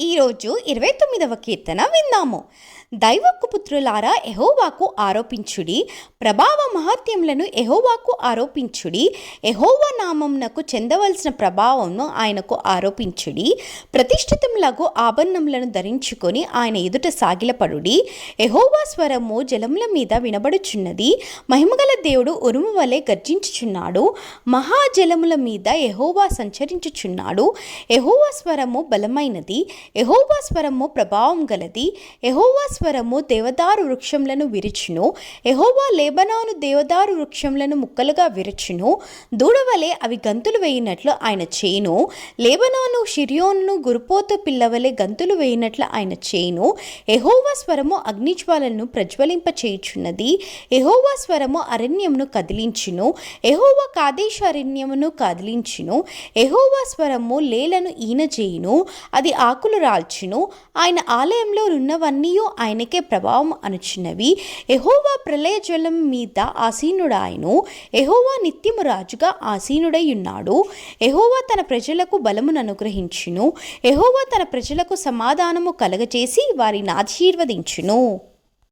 ఈరోజు 29వ కీర్తన విందాము. దైవపు పుత్రులారా యెహోవాకు ఆరోపించుడి, ప్రభావ మహత్యములను యెహోవాకు ఆరోపించుడి. యెహోవా నామమునకు చెందవలసిన ప్రభావమును ఆయనకు ఆరోపించుడి. ప్రతిష్ఠితములగు ఆభరణములను ధరించుకొని ఆయన ఎదుట సాగిలపడుడి. యెహోవా స్వరము జలముల మీద వినబడుచున్నది. మహిమగల దేవుడు ఉరుము వలె గర్జించుచున్నాడు. మహాజలముల మీద యెహోవా సంచరించుచున్నాడు. యెహోవా స్వరము బలమైనది, యెహోవా స్వరము ప్రభావం గలది. యెహోవా స్వరము దేవదారు వృక్షములను విరుచును. యెహోవా లేబనాను దేవదారు వృక్షములను ముక్కలుగా విరుచును. దూడవలే అవి గంతులు వేయినట్లు ఆయన చేయును. లేబనాను షిర్యోను గురుపోతు పిల్లవలే గంతులు వేయినట్లు ఆయన చేయును. యెహోవా స్వరము అగ్నిజ్వాలను ప్రజ్వలింప చేయుచున్నది. యెహోవా స్వరము అరణ్యమును కదిలించును. యెహోవా కాదేశు అరణ్యమును కదిలించును. యెహోవా స్వరము లేలను ఈనజేయును, అది ఆకులు రాల్చును. ఆయన ఆలయంలో ఉన్నవన్నీ ఆయనకే ప్రభావం అనుచున్నవి. యెహోవా ప్రళయ జ్వలం మీద ఆసీనుడాయను. యెహోవా నిత్యము రాజుగా ఆసీనుడై ఉన్నాడు. యెహోవా తన ప్రజలకు బలమును అనుగ్రహించును. యెహోవా తన ప్రజలకు సమాధానము కలగచేసి వారిని ఆశీర్వదించును.